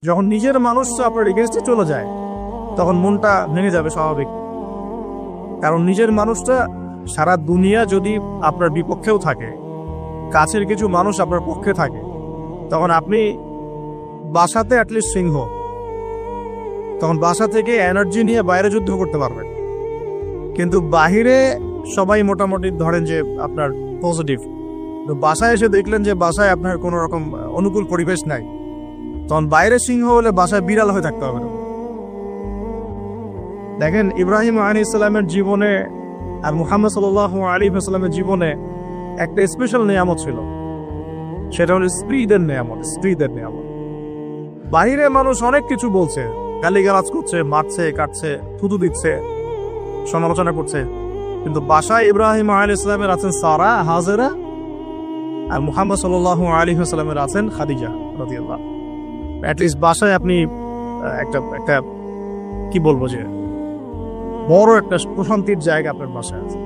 যখন নিজের মানুষ আপনার এগেনস্টে চলে যায় তখন মনটা ভেঙে যাবে স্বাভাবিক। কারণ নিজের মানুষটা সারা দুনিয়া যদি আপনার বিপক্ষেও থাকে, কাছের কিছু মানুষ আপনার পক্ষে থাকে, তখন আপনি বাসাতে অ্যাটলিস্ট সিংহ, তখন বাসা থেকে এনার্জি নিয়ে বাইরে যুদ্ধ করতে পারবেন। কিন্তু বাহিরে সবাই মোটামুটি ধরেন যে আপনার পজিটিভ, তো বাসায় এসে দেখলেন যে বাসায় আপনার কোনো রকম অনুকূল পরিবেশ নাই, তখন বাইরে সিংহ হলে বাসায় বিড়াল হয়ে থাকতে হবে। দেখেন ইব্রাহিম আলাইহিস সালামের জীবনে আর মুহাম্মদ সাল্লাল্লাহু আলাইহি ওয়াসাল্লামের জীবনে একটা স্পেশাল নিয়ামত ছিল, সেটা হলো স্ত্রীদের নিয়ামত। বাইরে মানুষ অনেক কিছু বলছে, গালিগালাজ করছে, মারছে, কাটছে, থুতু দিচ্ছে, সমালোচনা করছে, কিন্তু বাসায় ইব্রাহিম আলাইহিস সালামের আছেন সারা, হাজেরা, আর মুহাম্মদ সাল্লাল্লাহু আলাইহি ওয়াসাল্লামের আছেন খাদিজা রাদিয়াল্লাহু। অ্যাটলিস্ট বাসায় আপনি একটা কি বলবো যে বড় একটা প্রশান্তির জায়গা আপনার বাসায় আছে।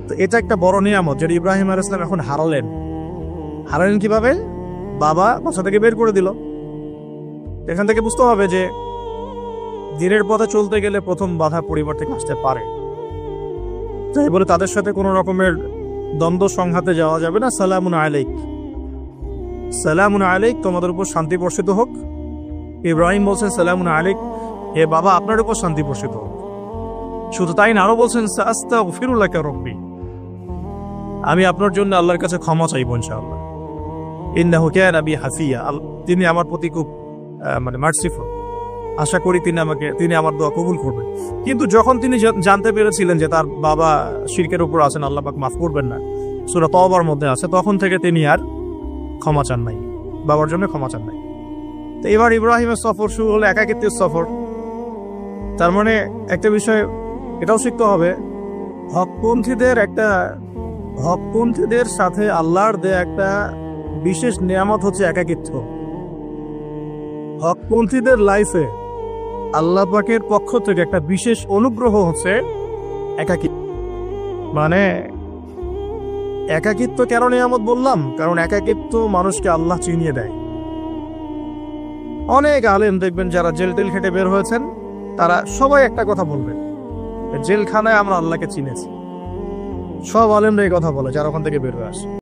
তো এটা একটা বড় নিয়ামত যেটা ইব্রাহিম আলাইহিস সালাম এখন হারালেন কিভাবে? বাবা বাসা থেকে বের করে দিল। এখান থেকে বুঝতে হবে যে দিনের পথে চলতে গেলে প্রথম বাধা পরিবার থেকে আসতে পারে, তাই বলে তাদের সাথে কোনো রকমের দ্বন্দ্ব সংঘাতে যাওয়া যাবে না। সালামুন আলাইক, তোমাদের উপর শান্তি বর্ষিত হোক। ইব্রাহিম বলছেন সালামুন আলাইক, হে বাবা আপনার উপর শান্তি বর্ষিত হোক। শুধু তাই না, আরো বলছেন আস্তাগফিরুল্লাহ রাব্বি, আমি আপনার জন্য আল্লাহর কাছে ক্ষমা চাইবো ইনশাআল্লাহ। ইন্নাহু কানা বি হাফিয়া, তিনি আমার প্রতি খুব মার্সিফুল, আশা করি তিনি আমার দোয়া কবুল করবেন। কিন্তু যখন তিনি জানতে পেরেছিলেন যে তার বাবা শিরকের উপর আছেন, আল্লাহ পাক মাফ করবেন না, সূরা তাওবার মধ্যে আছে, তখন থেকে তিনি আর ক্ষমা চান নাই, বাবার জন্য ক্ষমা চান নাই। তো এবার ইব্রাহিমের সফর শুরু হলো একাকিত্বের সফর। তার মানে একটা বিষয় এটাও শিখতে হবে, হকপন্থীদের সাথে আল্লাহর দেয়া একটা বিশেষ নিয়ামত হচ্ছে একাকিত্ব। হকপন্থীদের লাইফে আল্লাহ পাকের পক্ষ থেকে একটা বিশেষ অনুগ্রহ হচ্ছে একাকিত্ব। মানে একাকিত্ব কেন নিয়ামত বললাম? কারণ একাকিত্ব মানুষকে আল্লাহ চিনিয়ে দেয়। অনেক আলেম দেখবেন যারা জেল টেল খেটে বের হয়েছেন, তারা সবাই একটা কথা বলবেন, জেলখানায় আমরা আল্লাহকে চিনেছি। সব আলেমরা এই কথা বলে যারা ওখান থেকে বের হয়ে আসে।